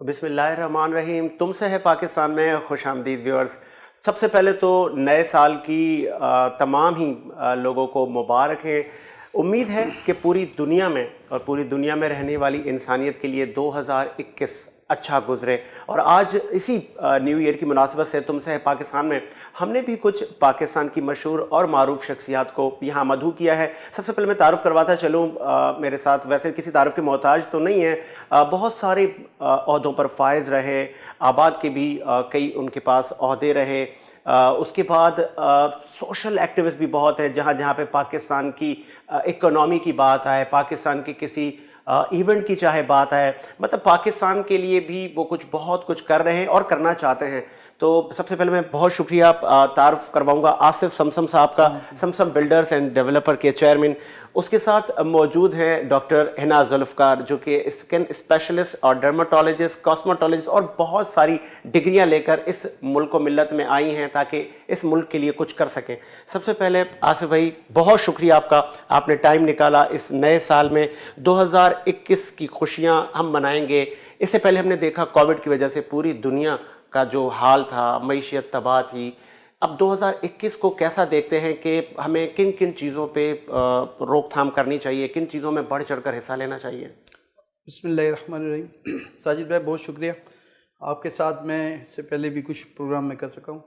بسم اللہ الرحمن الرحیم. تم سے ہے پاکستان میں خوش آمدید ویورز. سب سے پہلے تو نئے سال کی تمام ہی لوگوں کو مبارک ہے. امید ہے کہ پوری دنیا میں اور پوری دنیا میں رہنے والی انسانیت کے لیے 2021 اچھا گزرے. اور آج اسی نیو ایئر کی مناسبت سے تم سے ہے پاکستان میں ہم نے بھی کچھ پاکستان کی مشہور اور معروف شخصیات کو یہاں مدعو کیا ہے. سب سے پہلے میں تعارف کرواتا چلوں, میرے ساتھ ویسے کسی تعارف کے محتاج تو نہیں ہے, بہت سارے عہدوں پر فائز رہے, آباد کے بھی کئی ان کے پاس عہدے رہے. اس کے بعد سوشل ایکٹیوسٹ بھی بہت ہیں, جہاں جہاں پہ پاکستان کی اکنامی کی بات آئے, پاکستان کی کسی ایونٹ کی چاہے بات آئے, مطلب پاکستان کے لیے بھی وہ بہت کچھ کر رہے ہیں اور کرنا چاہتے ہیں. تو سب سے پہلے میں بہت شکریہ تعارف کرواؤں گا آصف سمسم صاحب کا, سمسم بلڈرز اینڈ ڈیولپر کے چیئرمین. اس کے ساتھ موجود ہیں ڈاکٹر حنا ذوالفقار, جو کہ اسکن اسپیشلسٹ اور ڈرماٹولوجسٹ, کاسمیٹولوجسٹ اور بہت ساری ڈگریاں لے کر اس ملک و ملت میں آئی ہیں تاکہ اس ملک کے لیے کچھ کر سکیں. سب سے پہلے آصف بھائی بہت شکریہ آپ کا, آپ نے ٹائم نکالا اس نئے سال میں. 2021 کی خوشیاں ہم منائیں گے. اس سے پہلے ہم نے دیکھا کووڈ کی وجہ سے پوری دنیا کا جو حال تھا, معیشت تباہ تھی. اب 2021 کو کیسا دیکھتے ہیں کہ ہمیں کن کن چیزوں پہ روک تھام کرنی چاہیے, کن چیزوں میں بڑھ چڑھ کر حصہ لینا چاہیے؟ بسم اللہ الرحمن الرحیم. ساجد بھائی بہت شکریہ, آپ کے ساتھ میں اس سے پہلے بھی کچھ پروگرام میں کر سکا ہوں.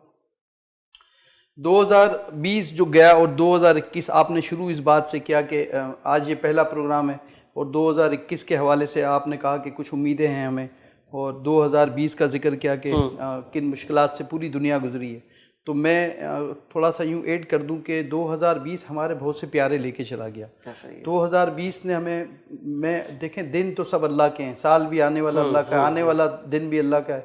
2020 جو گیا اور 2021 آپ نے شروع اس بات سے کیا کہ آج یہ پہلا پروگرام ہے, اور 2021 کے حوالے سے آپ نے کہا کہ کچھ امیدیں ہیں ہمیں, اور 2020 کا ذکر کیا کہ کن مشکلات سے پوری دنیا گزری ہے. تو میں تھوڑا سا یوں ایڈ کر دوں کہ 2020 ہمارے بہت سے پیارے لے کے چلا گیا. 2020 نے ہمیں, میں دیکھیں دن تو سب اللہ کے ہیں, سال بھی آنے والا اللہ کا ہے, آنے والا دن بھی اللہ کا ہے.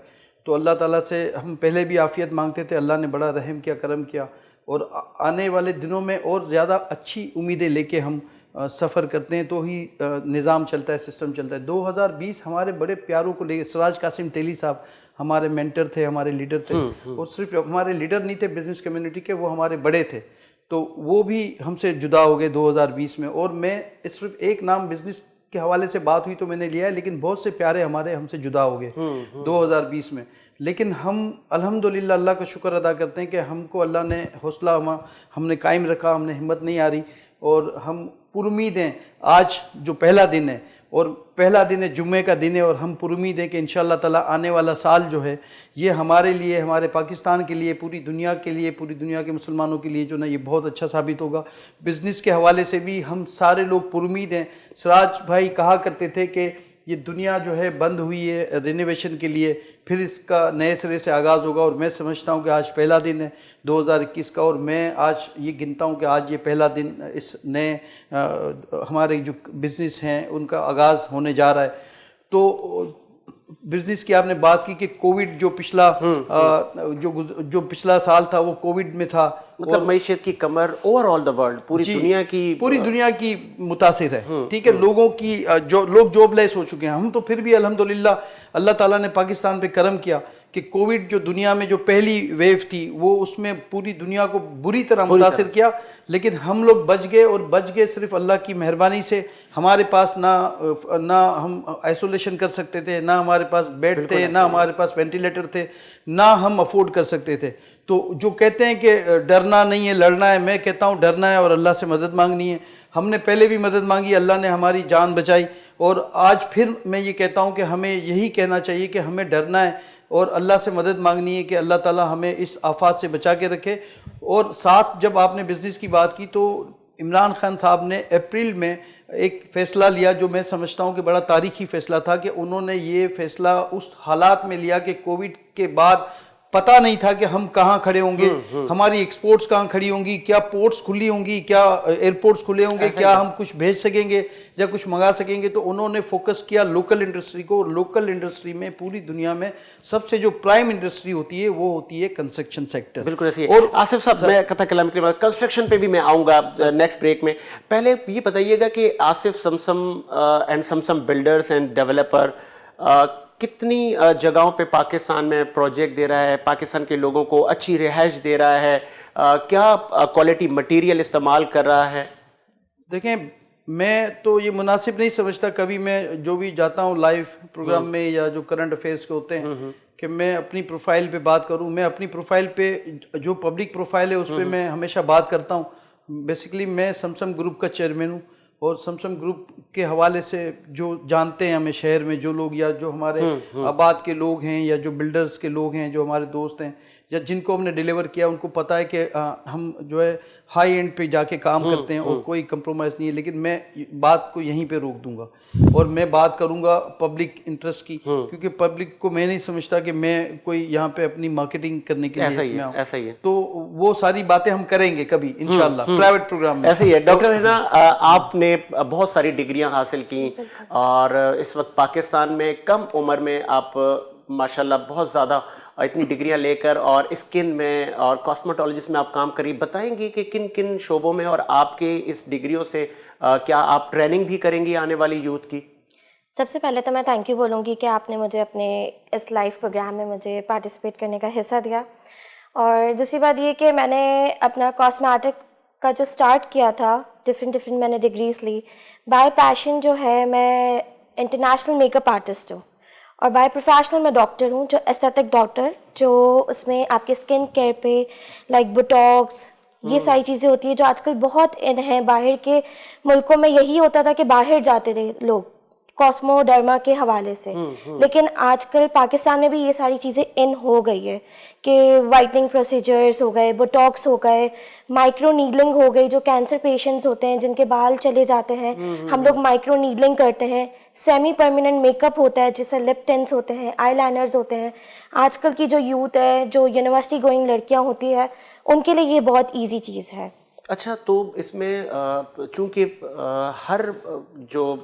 تو اللہ تعالیٰ سے ہم پہلے بھی عافیت مانگتے تھے, اللہ نے بڑا رحم کیا, کرم کیا, اور آنے والے دنوں میں اور زیادہ اچھی امیدیں لے کے ہم سفر کرتے ہیں تو ہی نظام چلتا ہے, سسٹم چلتا ہے. 2020 ہمارے بڑے پیاروں کو لے کے, سراج قاسم تیلی صاحب ہمارے مینٹر تھے, ہمارے لیڈر تھے, اور صرف ہمارے لیڈر نہیں تھے بزنس کمیونٹی کے, وہ ہمارے بڑے تھے. تو وہ بھی ہم سے جدا ہو گئے 2020 میں. اور میں صرف ایک نام بزنس کے حوالے سے بات ہوئی تو میں نے لیا ہے, لیکن بہت سے پیارے ہمارے ہم سے جدا ہو گئے 2020 میں. لیکن ہم الحمدللہ اللہ کا شکر ادا کرتے ہیں کہ ہم کو اللہ نے حوصلہ ہم نے قائم رکھا, ہم نے ہمت نہیں ہاری, اور ہم پر امید ہیں. آج جو پہلا دن ہے, اور پہلا دن ہے جمعے کا دن ہے, اور ہم پر امید ہیں کہ انشاءاللہ تعالی آنے والا سال جو ہے یہ ہمارے لیے, ہمارے پاکستان کے لیے, پوری دنیا کے لیے, پوری دنیا کے مسلمانوں کے لیے جو نا یہ بہت اچھا ثابت ہوگا. بزنس کے حوالے سے بھی ہم سارے لوگ پر امید ہیں. سراج بھائی کہا کرتے تھے کہ یہ دنیا جو ہے بند ہوئی ہے رینوویشن کے لیے, پھر اس کا نئے سرے سے آغاز ہوگا. اور میں سمجھتا ہوں کہ آج پہلا دن ہے 2021 کا, اور میں آج یہ گنتا ہوں کہ آج یہ پہلا دن اس نئے ہمارے جو بزنس ہیں ان کا آغاز ہونے جا رہا ہے. تو بزنس کی آپ نے بات کی کہ کووڈ جو پچھلا سال تھا وہ کووڈ میں تھا, مطلب معیشت کی کمر اوور آل دا ورلڈ, پوری دنیا کی متاثر ہے. ٹھیک ہے, لوگوں کی جو لوگ جاب لیس ہو چکے ہیں. ہم تو پھر بھی الحمدللہ اللہ تعالیٰ نے پاکستان پہ کرم کیا کہ کووڈ جو دنیا میں جو پہلی ویو تھی وہ اس میں پوری دنیا کو بری طرح متاثر کیا, لیکن ہم لوگ بچ گئے, اور بچ گئے صرف اللہ کی مہربانی سے. ہمارے پاس نہ ہم آئسولیشن کر سکتے تھے, نہ ہمارے پاس بیڈ تھے, نہ ہمارے پاس وینٹیلیٹر تھے, نہ ہم افورڈ کر سکتے تھے. تو جو کہتے ہیں کہ ڈرنا نہیں ہے لڑنا ہے, میں کہتا ہوں ڈرنا ہے اور اللہ سے مدد مانگنی ہے. ہم نے پہلے بھی مدد مانگی, اللہ نے ہماری جان بچائی, اور آج پھر میں یہ کہتا ہوں کہ ہمیں یہی کہنا چاہیے کہ ہمیں ڈرنا ہے اور اللہ سے مدد مانگنی ہے کہ اللہ تعالیٰ ہمیں اس آفات سے بچا کے رکھے. اور ساتھ جب آپ نے بزنس کی بات کی تو عمران خان صاحب نے اپریل میں ایک فیصلہ لیا جو میں سمجھتا ہوں کہ بڑا تاریخی فیصلہ تھا, کہ انہوں نے یہ فیصلہ اس حالات میں لیا کہ کووڈ کے بعد پتہ نہیں تھا کہ ہم کہاں کھڑے ہوں گے, ہماری ایکسپورٹس کہاں کھڑی ہوں گی, کیا پورٹس کھلی ہوں گی, کیا ایئرپورٹس کھلے ہوں گے, کیا ہم کچھ بھیج سکیں گے یا کچھ منگا سکیں گے. تو انہوں نے فوکس کیا لوکل انڈسٹری کو. لوکل انڈسٹری میں پوری دنیا میں سب سے جو پرائم انڈسٹری ہوتی ہے وہ ہوتی ہے کنسٹرکشن سیکٹر. بالکل ایسے. اور آصف صاحب میں کتھا کلام کے بعد کنسٹرکشن پہ بھی میں آؤں گا نیکسٹ بریک میں. پہلے یہ بتائیے گا کہ Asif Samsam and Samsam builders and developer کتنی جگہوں پہ پاکستان میں پروجیکٹ دے رہا ہے, پاکستان کے لوگوں کو اچھی رہائش دے رہا ہے, کیا کوالٹی مٹیریل استعمال کر رہا ہے؟ دیکھیں میں تو یہ مناسب نہیں سمجھتا کبھی میں جو بھی جاتا ہوں لائیو پروگرام میں یا جو کرنٹ افیئرس کے ہوتے ہیں کہ میں اپنی پروفائل پہ بات کروں. میں اپنی پروفائل پہ جو پبلک پروفائل ہے اس پہ میں ہمیشہ بات کرتا ہوں. بیسیکلی میں سمسم گروپ کا چیئرمین ہوں اور سمسم گروپ کے حوالے سے جو جانتے ہیں ہمیں شہر میں جو لوگ یا جو ہمارے آباد کے لوگ ہیں یا جو بلڈرز کے لوگ ہیں جو ہمارے دوست ہیں یا جن کو ہم نے ڈیلیور کیا ان کو پتہ ہے کہ ہم جو ہے ہائی اینڈ پہ جا کے کام کرتے ہیں اور کوئی کمپرومائز نہیں ہے. لیکن میں بات کو یہیں پہ روک دوں گا اور میں بات کروں گا پبلک انٹرسٹ کی, کیونکہ پبلک کو میں نہیں سمجھتا کہ میں کوئی یہاں پہ اپنی مارکیٹنگ کرنے کے لیے میں ایسا ہی ہے. تو وہ ساری باتیں ہم کریں گے کبھی انشاءاللہ پرائیویٹ پروگرام میں. ایسا ہی ہے. ڈاکٹر ریحانہ, آپ نے بہت ساری ڈگریاں حاصل کی اور اس وقت پاکستان میں کم عمر میں آپ ماشاءاللہ بہت زیادہ اتنی ڈگریاں لے کر اور اسکن میں اور کاسمیٹولوجسٹ میں آپ کام کری. بتائیں گی کہ کن کن شعبوں میں اور آپ کے اس ڈگریوں سے کیا آپ ٹریننگ بھی کریں گی آنے والی یوتھ کی؟ سب سے پہلے تو میں تھینک یو بولوں گی کہ آپ نے مجھے اپنے اس لائیو پروگرام میں مجھے پارٹیسپیٹ کرنے کا حصہ دیا. اور دوسری بات یہ کہ میں نے اپنا کاسمیٹک کا جو سٹارٹ کیا تھا ڈفرینٹ میں نے ڈگریز لی. بائی پیشن جو ہے میں انٹرنیشنل میک اپ آرٹسٹ ہوں اور بائی پروفیشنل میں ڈاکٹر ہوں, جو ایستھیٹک ڈاکٹر, جو اس میں آپ کے اسکن کیئر پہ لائک بوٹاکس یہ ساری چیزیں ہوتی ہیں جو آج کل بہت ان ہیں. باہر کے ملکوں میں یہی ہوتا تھا کہ باہر جاتے رہے لوگ کاسمو ڈرما کے حوالے سے, لیکن آج کل پاکستان میں بھی یہ ساری چیزیں ان ہو گئی ہے کہ وائٹنگ پروسیجرز ہو گئے, بوٹاکس ہو گئے, مائکرو نیڈلنگ ہو گئی. جو کینسر پیشنٹس ہوتے ہیں جن کے بال چلے جاتے ہیں ہم لوگ مائکرو نیڈلنگ کرتے ہیں. سیمی پرماننٹ میک اپ ہوتا ہے جیسے لپ ٹنٹس ہوتے ہیں, آئی لائنرز ہوتے ہیں. آج کل کی جو یوتھ ہے, جو یونیورسٹی گوئنگ لڑکیاں ہوتی ہے, ان کے لیے یہ بہت ایزی چیز ہے. اچھا, تو اس میں چونکہ ہر جو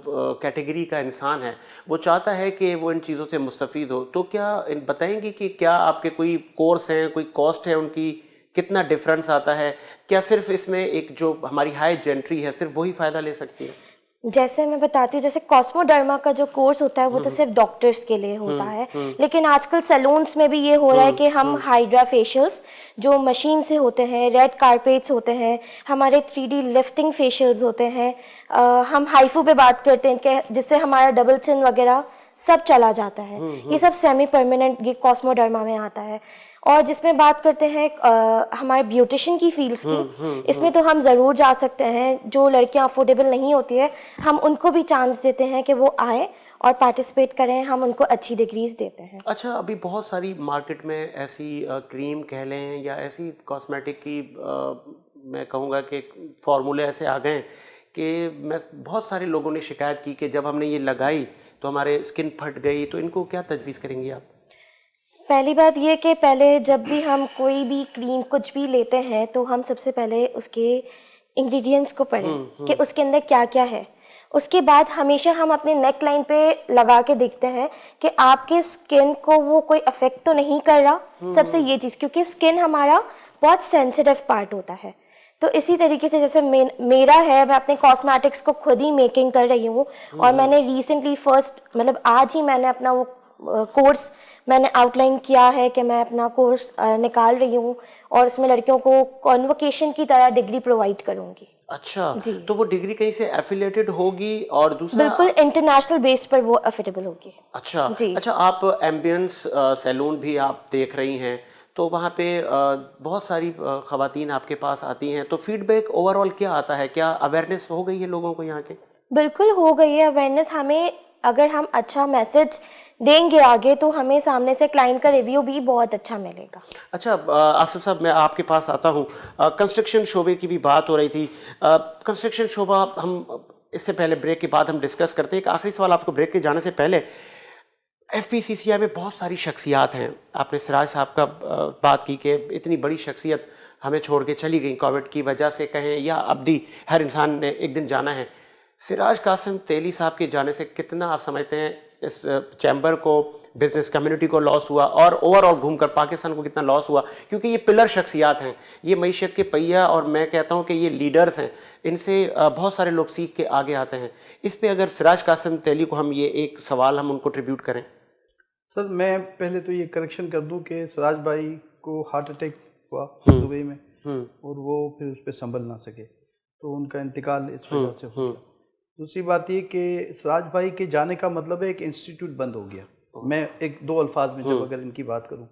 کیٹیگری کا انسان ہے وہ چاہتا ہے کہ وہ ان چیزوں سے مستفید ہو, تو کیا بتائیں گی کہ کیا آپ کے کوئی کورس ہیں, کوئی کاسٹ ہے ان کی, کتنا ڈفرینس آتا ہے؟ کیا صرف اس میں ایک جو ہماری ہائی جینٹری ہے صرف وہی فائدہ لے سکتی ہے؟ جیسے میں بتاتی ہوں, جیسے کاسمو ڈرما کا جو کورس ہوتا ہے وہ تو صرف ڈاکٹرس کے لیے ہوتا ہے, لیکن آج کل سیلونس میں بھی یہ ہو رہا ہے کہ ہم ہائیڈرا فیشیلس جو مشین سے ہوتے ہیں, ریڈ کارپیٹس ہوتے ہیں, ہمارے 3D لفٹنگ فیشیلز ہوتے ہیں, ہم ہائیفو پہ بات کرتے ہیں کہ جس سے ہمارا ڈبل چن وغیرہ سب چلا جاتا ہے. یہ سب سیمی پرماننٹ یہ کاسمو ڈرما میں آتا ہے. اور جس میں بات کرتے ہیں ہمارے بیوٹیشن کی فیلڈس کی, اس میں تو ہم ضرور جا سکتے ہیں. جو لڑکیاں افورڈیبل نہیں ہوتی ہے ہم ان کو بھی چانس دیتے ہیں کہ وہ آئیں اور پارٹیسپیٹ کریں, ہم ان کو اچھی ڈگریز دیتے ہیں. اچھا, ابھی بہت ساری مارکیٹ میں ایسی کریم کہہ لیں یا ایسی کاسمیٹک کی میں کہوں گا کہ فارمولے ایسے آ گئے ہیں کہ میں بہت سارے لوگوں نے شکایت کی کہ جب ہم نے یہ لگائی تو ہمارے اسکن پھٹ گئی. تو ان کو کیا تجویز کریں گی آپ؟ پہلی بات یہ کہ پہلے جب بھی ہم کوئی بھی کریم کچھ بھی لیتے ہیں تو ہم سب سے پہلے اس کے انگریڈینٹس کو پڑھیں کہ اس کے اندر کیا کیا ہے. اس کے بعد ہمیشہ ہم اپنے نیک لائن پہ لگا کے دیکھتے ہیں کہ آپ کے اسکن کو وہ کوئی افیکٹ تو نہیں کر رہا. سب سے یہ چیز, کیونکہ اسکن ہمارا بہت سینسیٹیو پارٹ ہوتا ہے. تو اسی طریقے سے جیسے میرا ہے, میں اپنے کاسمیٹکس کو خود ہی میکنگ کر رہی ہوں اور میں نے ریسنٹلی مطلب آج ہی میں نے اپنا وہ کورس میں نے آؤٹ لائن کیا ہے کہ میں اپنا کورس نکال رہی ہوں اور اس میں لڑکیوں کو کانوکیشن کی طرح ڈگری پرووائڈ کروں گی. اچھا, جی, تو وہ ڈگری کہیں سے ایفیلیٹڈ ہوگی اور دوسرا بالکل انٹرنیشنل بیس پر وہ افورڈیبل ہوگی. اچھا جی, اچھا, آپ ایمبینس سیلون بھی آپ دیکھ رہی ہیں تو وہاں پہ بہت ساری خواتین آپ کے پاس آتی ہیں, تو فیڈ بیک اوور آل کیا آتا ہے؟ کیا اویئرنیس ہو گئی ہے لوگوں کو یہاں کے؟ بالکل ہو گئی ہے اویئرنیس. ہمیں اگر ہم اچھا میسج دیں گے آگے تو ہمیں سامنے سے کلائنٹ کا ریویو بھی بہت اچھا ملے گا. اچھا آصف صاحب, میں آپ کے پاس آتا ہوں. کنسٹرکشن شعبے کی بھی بات ہو رہی تھی. کنسٹرکشن شعبہ ہم اس سے پہلے بریک کے بعد ہم ڈسکس کرتے ہیں. ایک آخری سوال آپ کو بریک کے جانے سے پہلے. ایف پی سی سی آئی میں بہت ساری شخصیات ہیں. آپ نے سراج صاحب کا بات کی کہ اتنی بڑی شخصیت ہمیں چھوڑ کے چلی گئی کووڈ کی وجہ سے کہیں یا ابدی, ہر انسان نے ایک دن جانا ہے. سراج قاسم تیلی صاحب کے جانے سے کتنا آپ سمجھتے ہیں اس چیمبر کو, بزنس کمیونٹی کو لاس ہوا اور اوور آل گھوم کر پاکستان کو کتنا لاس ہوا؟ کیونکہ یہ پلر شخصیات ہیں, یہ معیشت کے پہیہ, اور میں کہتا ہوں کہ یہ لیڈرز ہیں, ان سے بہت سارے لوگ سیکھ کے آگے آتے ہیں. اس پہ اگر سراج قاسم تیلی کو ہم یہ ایک سوال ہم ان کو ٹریبیوٹ کریں. سر میں پہلے تو یہ کریکشن کر دوں کہ سراج بھائی کو ہارٹ اٹیک ہوا دبئی میں اور وہ پھر اس پہ سنبھل نہ سکے, تو ان کا انتقال اس وجہ سے ہوا. دوسری بات یہ کہ سراج بھائی کے جانے کا مطلب ہے ایک انسٹیٹیوٹ بند ہو گیا. میں ایک دو الفاظ میں جب اگر ان کی بات کروں,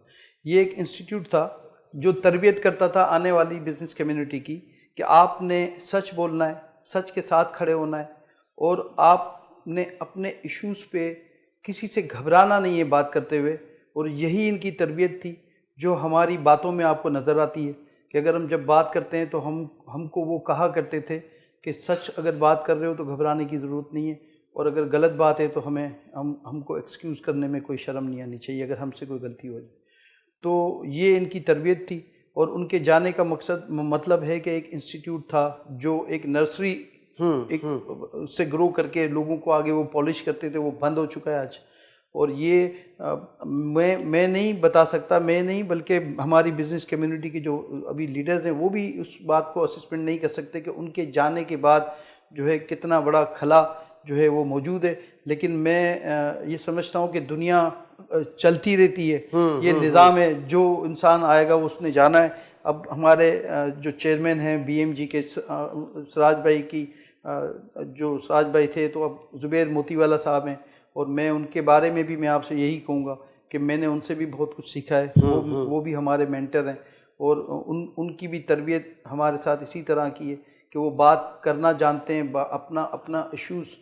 یہ ایک انسٹیٹیوٹ تھا جو تربیت کرتا تھا آنے والی بزنس کمیونٹی کی کہ آپ نے سچ بولنا ہے, سچ کے ساتھ کھڑے ہونا ہے, اور آپ نے اپنے ایشوز پہ کسی سے گھبرانا نہیں ہے بات کرتے ہوئے. اور یہی ان کی تربیت تھی جو ہماری باتوں میں آپ کو نظر آتی ہے کہ اگر ہم جب بات کرتے ہیں تو ہم کو وہ کہا کرتے تھے کہ سچ اگر بات کر رہے ہو تو گھبرانے کی ضرورت نہیں ہے, اور اگر غلط بات ہے تو ہم کو ایکسکیوز کرنے میں کوئی شرم نہیں آنی چاہیے اگر ہم سے کوئی غلطی ہو جائے. تو یہ ان کی تربیت تھی, اور ان کے جانے کا مطلب ہے کہ ایک انسٹیٹیوٹ تھا جو ایک نرسری ایک سے گرو کر کے لوگوں کو آگے وہ پالش کرتے تھے, وہ بند ہو چکا ہے آج. اور یہ میں نہیں بتا سکتا, میں نہیں بلکہ ہماری بزنس کمیونٹی کے جو ابھی لیڈرز ہیں وہ بھی اس بات کو اسسمنٹ نہیں کر سکتے کہ ان کے جانے کے بعد جو ہے کتنا بڑا خلا جو ہے وہ موجود ہے. لیکن میں یہ سمجھتا ہوں کہ دنیا چلتی رہتی ہے, یہ نظام ہے, جو انسان آئے گا اس نے جانا ہے. اب ہمارے جو چیئرمین ہیں بی ایم جی کے سراج بھائی کی جو سراج بھائی تھے, تو اب زبیر موتی والا صاحب ہیں, اور میں ان کے بارے میں بھی میں آپ سے یہی کہوں گا کہ میں نے ان سے بھی بہت کچھ سیکھا ہے. وہ بھی ہمارے مینٹر ہیں, اور ان کی بھی تربیت ہمارے ساتھ اسی طرح کی ہے کہ وہ بات کرنا جانتے ہیں, اپنا ایشوز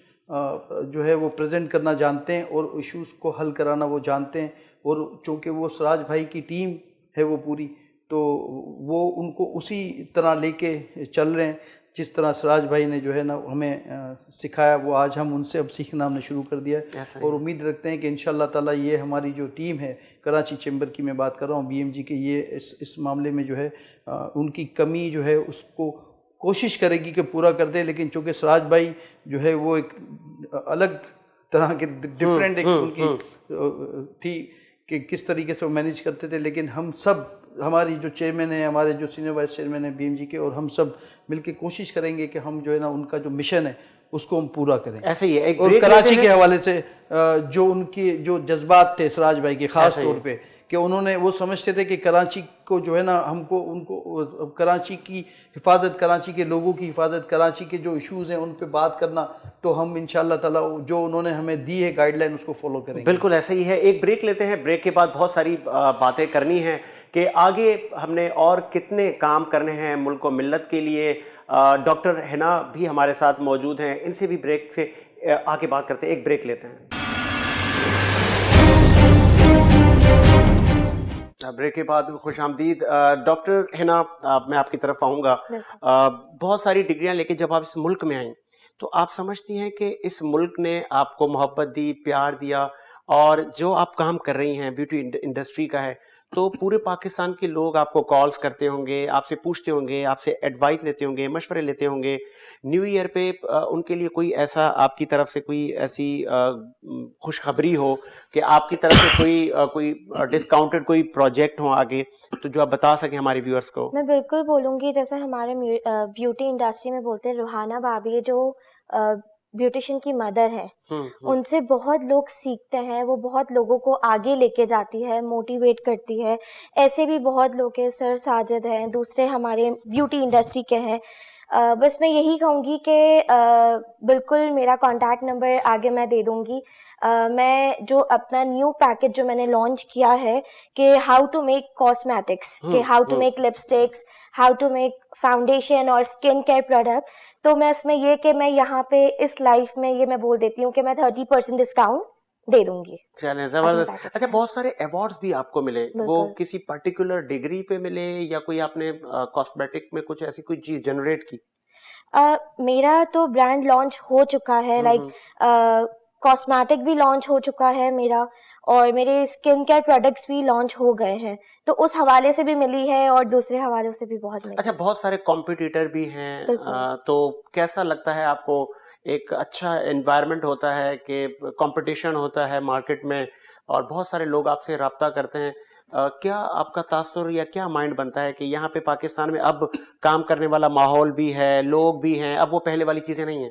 جو ہے وہ پریزنٹ کرنا جانتے ہیں, اور ایشوز کو حل کرانا وہ جانتے ہیں. اور چونکہ وہ سراج بھائی کی ٹیم ہے وہ پوری, تو وہ ان کو اسی طرح لے کے چل رہے ہیں جس طرح سراج بھائی نے جو ہے نا ہمیں سکھایا, وہ آج ہم ان سے اب سیکھنا ہم نے شروع کر دیا ہے. اور امید رکھتے ہیں کہ انشاءاللہ تعالیٰ یہ ہماری جو ٹیم ہے کراچی چیمبر کی, میں بات کر رہا ہوں بی ایم جی کے, یہ اس معاملے میں جو ہے ان کی کمی جو ہے اس کو کوشش کرے گی کہ پورا کر دے. لیکن چونکہ سراج بھائی جو ہے وہ ایک الگ طرح کے ڈفرینٹ ایک ان کی تھی کہ کس طریقے سے وہ مینیج کرتے تھے. لیکن ہم سب, ہماری جو چیئرمین ہیں, ہمارے جو سینئر وائس چیئرمین ہیں بی ایم جی کے, اور ہم سب مل کے کوشش کریں گے کہ ہم جو ہے نا ان کا جو مشن ہے اس کو ہم پورا کریں. ایسے ہی ہے. اور کراچی کے حوالے سے جو ان کے جو جذبات تھے سراج بھائی کے, خاص طور پہ کہ انہوں نے وہ سمجھتے تھے کہ کراچی کو جو ہے نا ان کو کراچی کی حفاظت, کراچی کے لوگوں کی حفاظت, کراچی کے جو ایشوز ہیں ان پہ بات کرنا, تو ہم انشاءاللہ تعالیٰ جو انہوں نے ہمیں دی ہے گائیڈ لائن اس کو فالو کریں گے. بالکل ایسا ہی ہے. ایک بریک لیتے ہیں, بریک کے بعد بہت ساری باتیں کرنی ہیں کہ آگے ہم نے اور کتنے کام کرنے ہیں ملک و ملت کے لیے. ڈاکٹر حنا بھی ہمارے ساتھ موجود ہیں, ان سے بھی بریک سے آگے بات کرتے ہیں. ایک بریک لیتے ہیں. بریک کے بعد خوش آمدید. ڈاکٹر حنا, میں آپ کی طرف آؤں گا. بہت ساری ڈگریاں لے کے جب آپ اس ملک میں آئیں تو آپ سمجھتی ہیں کہ اس ملک نے آپ کو محبت دی, پیار دیا, اور جو آپ کام کر رہی ہیں بیوٹی انڈسٹری کا ہے, تو پورے پاکستان کے لوگ آپ کو کالز کرتے ہوں گے, آپ سے پوچھتے ہوں گے, آپ سے ایڈوائس لیتے ہوں گے, مشورے لیتے ہوں گے. نیو ایئر پہ ان کے لیے کوئی ایسا آپ کی طرف سے کوئی ایسی خوشخبری ہو کہ آپ کی طرف سے کوئی ڈسکاؤنٹڈ کوئی پروجیکٹ ہو آگے, تو جو آپ بتا سکیں ہمارے ویورز کو؟ میں بالکل بولوں گی, جیسے ہمارے بیوٹی انڈسٹری میں بولتے ہیں روحانہ بابی جو بیوٹیشین کی مدر ہے, ان سے بہت لوگ سیکھتے ہیں, وہ بہت لوگوں کو آگے لے کے جاتی ہے, موٹیویٹ کرتی ہے. ایسے بھی بہت لوگ ہیں, سر ساجد ہیں, دوسرے ہمارے بیوٹی انڈسٹری کے ہیں. بس میں یہی کہوں گی کہ بالکل میرا کانٹیکٹ نمبر آگے میں دے دوں گی. میں جو اپنا نیو پیکج جو میں نے لانچ کیا ہے کہ ہاؤ ٹو میک کاسمیٹکس, کہ how to make lipsticks, how to make foundation اور اسکن کیئر پروڈکٹ, تو میں اس میں یہ کہ میں یہاں پہ اس لائف میں یہ میں بول دیتی ہوں کہ میں 30% ڈسکاؤنٹ دے دوں گی. چلیں زبردست. اچھا, بہت سارے ایوارڈز بھی آپ کو ملے, وہ کسی پرٹیکولر ڈگری پہ ملے یا کوئی آپ نے کاسمیٹک میں کچھ ایسی کوئی چیز جنریٹ کی؟ میرا تو برانڈ لانچ ہو چکا ہے, لائک کاسمیٹک بھی لانچ ہو چکا ہے میرا, اور میرے اسکن کیئر پروڈکٹس بھی لانچ ہو گئے ہیں, تو اس حوالے سے بھی ملی ہے اور دوسرے حوالوں سے بھی بہت ملی. اچھا, بہت سارے کمپٹیٹر بھی ہیں, تو کیسا لگتا ہے آپ کو؟ ایک اچھا انوائرمنٹ ہوتا ہے کہ کمپٹیشن ہوتا ہے مارکیٹ میں, اور بہت سارے لوگ آپ سے رابطہ کرتے ہیں. کیا آپ کا تاثر یا کیا مائنڈ بنتا ہے کہ یہاں پہ پاکستان میں اب کام کرنے والا ماحول بھی ہے, لوگ بھی ہیں, اب وہ پہلے والی چیزیں نہیں ہیں؟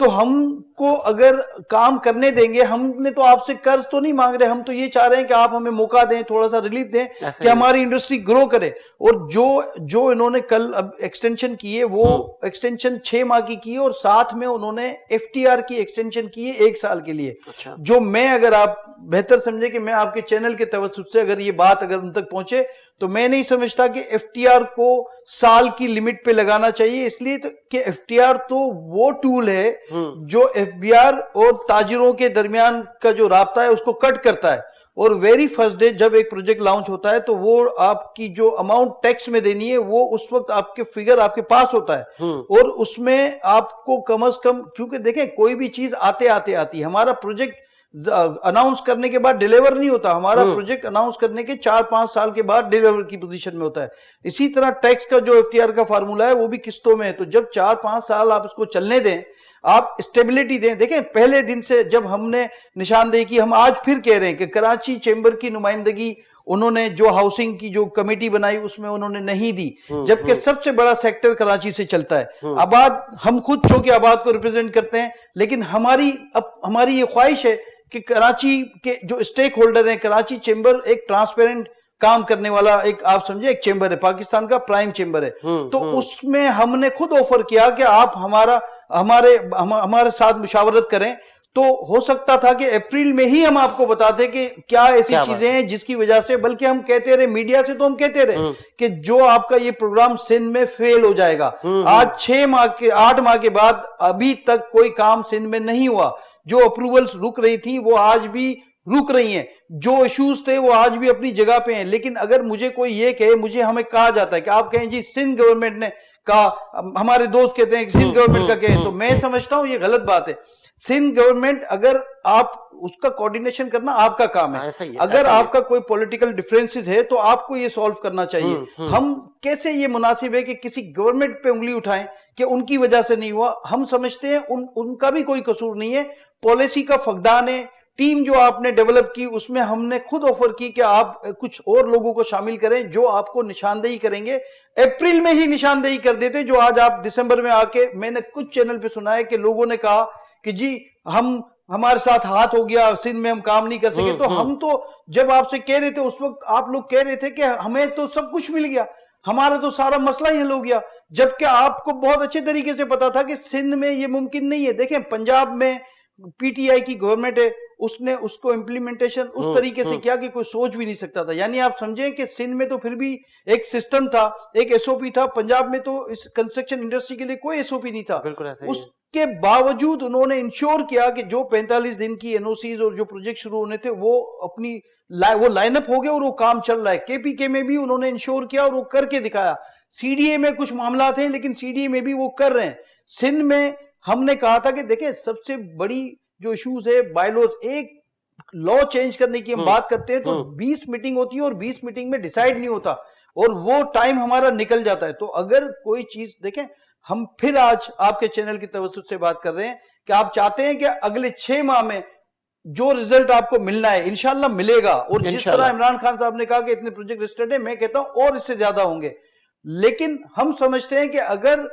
تو ہم کو اگر کام کرنے دیں گے, ہم نے تو آپ سے قرض تو نہیں مانگ رہے, ہم تو یہ چاہ رہے ہیں کہ آپ ہمیں موقع دیں, تھوڑا سا ریلیف دیں کہ ہماری انڈسٹری گرو کرے. اور جو انہوں نے کل اب ایکسٹینشن کی ہے وہ ایکسٹینشن 6 ماہ کی ہے, اور ساتھ میں انہوں نے FTR کی ایکسٹینشن کی ہے 1 سال کے لیے. جو میں, اگر آپ بہتر سمجھے کہ میں آپ کے چینل کے توسط سے اگر یہ بات اگر ان تک پہنچے تو میں نہیں سمجھتا کہ FTR کو سال کی لمٹ پہ لگانا چاہیے, اس لیے کہ FTR تو وہ ٹول ہے جو FBR اور تاجروں کے درمیان کا جو رابطہ ہے اس کو کٹ کرتا ہے. اور ویری فرسٹ ڈے جب ایک پروجیکٹ لانچ ہوتا ہے تو وہ آپ کی جو اماؤنٹ ٹیکس میں دینی ہے وہ اس وقت آپ کے فگر آپ کے پاس ہوتا ہے, اور اس میں آپ کو کم از کم, کیونکہ دیکھیں کوئی بھی چیز آتی ہے, ہمارا پروجیکٹ اناؤنس کرنے کے بعد ڈیلیور نہیں ہوتا, ہمارا پروجیکٹ اناؤنس کرنے کے 4-5 سال کے بعد ڈیلیور کی پوزیشن میں ہوتا ہے. اسی طرح ٹیکس کا جو FTR کا فارمولا ہے وہ بھی قسطوں میں ہے, تو جب 4-5 سال آپ اس کو چلنے دیں, آپ اسٹیبلٹی دیں. دیکھیں پہلے دن سے جب ہم نے نشاندہی کی, ہم آج پھر کہہ رہے ہیں کہ کراچی چیمبر کی نمائندگی انہوں نے جو ہاؤسنگ کی جو کمیٹی بنائی اس میں انہوں نے نہیں دی, جبکہ سب سے بڑا سیکٹر کراچی سے چلتا ہے. آباد, ہم خود چونکہ آباد کو ریپرزینٹ کرتے ہیں, لیکن ہماری یہ خواہش ہے کہ کراچی کے جو اسٹیک ہولڈر ہیں, کراچی چیمبر ایک ٹرانسپیرنٹ کام کرنے والا ایک, آپ سمجھے, ایک چیمبر ہے, پاکستان کا پرائم چیمبر ہے. تو اس میں ہم نے خود آفر کیا کہ آپ ہمارے ساتھ مشاورت کریں. تو ہو سکتا تھا کہ اپریل میں ہی ہم آپ کو بتاتے کہ کیا ایسی چیزیں ہیں جس کی وجہ سے, بلکہ ہم کہتے رہے میڈیا سے, تو ہم کہتے رہے کہ جو آپ کا یہ پروگرام سندھ میں فیل ہو جائے گا. آج 8 ماہ کے بعد ابھی تک کوئی کام سندھ میں نہیں ہوا. جو اپروولز رک رہی تھی وہ آج بھی رک رہی ہیں, جو ایشوز تھے وہ آج بھی اپنی جگہ پہ ہیں. لیکن اگر مجھے کوئی یہ کہے, ہمیں کہا جاتا ہے کہ آپ کہیں جی سندھ گورنمنٹ نے کہا, ہمارے دوست کہتے ہیں کہ سندھ گورنمنٹ کا کہیں, تو میں سمجھتا ہوں یہ غلط بات ہے. سندھ گورنمنٹ, اگر آپ اس کا کوارڈینیشن کرنا آپ کا کام ہے, اگر آپ کا کوئی پولیٹیکل ڈیفرنسز ہے تو آپ کو یہ سولو کرنا چاہیے. ہم کیسے یہ مناسب ہے کہ کسی گورنمنٹ پہ انگلی اٹھائیں کہ ان کی وجہ سے نہیں ہوا؟ ہم سمجھتے ہیں ان کا بھی کوئی قصور نہیں ہے, پالیسی کا فقدان ہے. ٹیم جو آپ نے ڈیولپ کی اس میں ہم نے خود آفر کی کہ آپ کچھ اور لوگوں کو شامل کریں جو آپ کو نشاندہی کریں گے. اپریل میں ہی نشاندہی کر دیتے, جو آج آپ دسمبر میں آ کے, میں نے کچھ چینل پہ سنا ہے کہ لوگوں نے کہا کہ جی ہمارے ساتھ ہاتھ ہو گیا, سندھ میں ہم کام نہیں کر سکے. تو ہم تو جب آپ سے کہہ رہے تھے اس وقت آپ لوگ کہہ رہے تھے کہ ہمیں تو سب کچھ مل گیا, ہمارا تو سارا مسئلہ ہی حل ہو گیا, جبکہ آپ کو بہت اچھے طریقے سے پتا تھا کہ سندھ میں یہ ممکن نہیں ہے. دیکھیں پنجاب میں PTI کی گورنمنٹ ہے, اس نے اس کو امپلیمنٹیشن اس طریقے سے کیا کہ کوئی سوچ بھی نہیں سکتا تھا. یعنی آپ سمجھیں کہ سندھ میں تو پھر بھی ایک سسٹم تھا, ایک SOP تھا. پنجاب میں تو اس کنسٹرکشن انڈسٹری کے لیے کوئی SOP نہیں تھا. اس کے باوجود انہوں نے انشور کیا کہ جو 45 دن کی NOCs اور جو پروجیکٹ شروع ہونے تھے وہ وہ لائن اپ ہو گئے اور وہ کام چل رہا ہے. KPK میں بھی انہوں نے انشور کیا اور وہ کر کے دکھایا. CDA میں کچھ معاملات ہیں لیکن CDA میں بھی وہ کر رہے ہیں. سندھ میں ہم نے کہا تھا کہ دیکھیں سب سے بڑی جو ایشوز ہے بائیلوز, ایک لا چینج کرنے کی ہم بات کرتے ہیں تو 20 میٹنگ ہوتی ہے اور 20 میٹنگ میں ڈیسائیڈ نہیں ہوتا اور وہ ٹائم ہمارا نکل جاتا ہے. تو اگر کوئی چیز, دیکھیں ہم پھر آج آپ کے چینل کی توسط سے بات کر رہے ہیں کہ آپ چاہتے ہیں کہ اگلے 6 ماہ میں جو رزلٹ آپ کو ملنا ہے انشاءاللہ ملے گا. اور جس طرح عمران خان صاحب نے کہا کہ اتنے پروجیکٹ رجسٹرڈ ہیں, میں کہتا ہوں اور اس سے زیادہ ہوں گے. لیکن ہم سمجھتے ہیں کہ اگر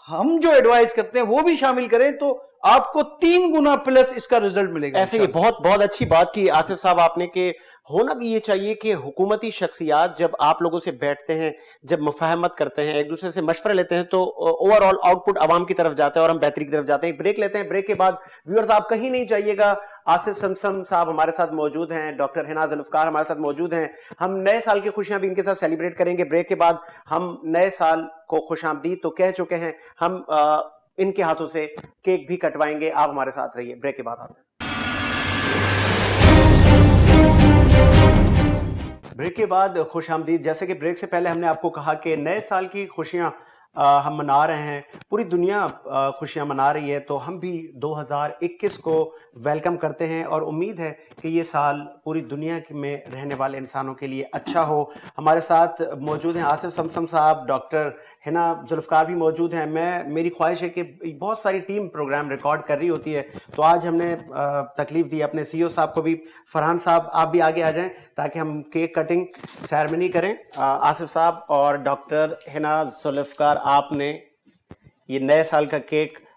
ہم جو ایڈوائز کرتے ہیں وہ بھی شامل کریں تو آپ کو 3 گنا پلس اس کا رزلٹ ملے گا. ایسے یہ بہت بہت اچھی بات کی آصف صاحب آپ نے, کہ ہونا بھی یہ چاہیے کہ حکومتی شخصیات جب آپ لوگوں سے بیٹھتے ہیں, جب مفاہمت کرتے ہیں, ایک دوسرے سے مشورے لیتے ہیں, تو اوور آل آؤٹ پٹ عوام کی طرف جاتا ہے اور ہم بہتری کی طرف جاتے ہیں. بریک لیتے ہیں, بریک کے بعد ویورز آپ کہیں نہیں جائیے گا. آصف سمسم صاحب ہمارے ساتھ موجود ہیں, ڈاکٹر حنا ذوالفقار ہمارے ساتھ موجود ہیں. ہم نئے سال کی خوشیاں بھی ان کے ساتھ سیلیبریٹ کریں گے. بریک کے بعد ہم نئے سال کو خوش آمدید تو کہہ چکے ہیں, ہم ان کے ہاتھوں سے کیک بھی کٹوائیں گے. آپ ہمارے ساتھ رہیے, بریک کے بعد آتے ہیں. بریک کے بعد خوش آمدید. جیسے کہ بریک سے پہلے ہم نے آپ کو کہا کہ نئے سال کی خوشیاں ہم منا رہے ہیں, پوری دنیا خوشیاں منا رہی ہے, تو ہم بھی 2021 کو ویلکم کرتے ہیں اور امید ہے کہ یہ سال پوری دنیا میں رہنے والے انسانوں کے لیے اچھا ہو. ہمارے ساتھ موجود ہیں آصف سمسم صاحب, ڈاکٹر حنا ذوالفقار بھی موجود ہیں. میری خواہش ہے کہ بہت ساری ٹیم پروگرام ریکارڈ کر رہی ہوتی ہے, تو آج ہم نے تکلیف دی اپنے CEO صاحب کو بھی. فرحان صاحب آپ بھی آگے آ جائیں تاکہ ہم کیک کٹنگ سیرمنی کریں. آصف صاحب اور ڈاکٹر حنا ذوالفقار, آپ نے یہ نئے سال کا کیک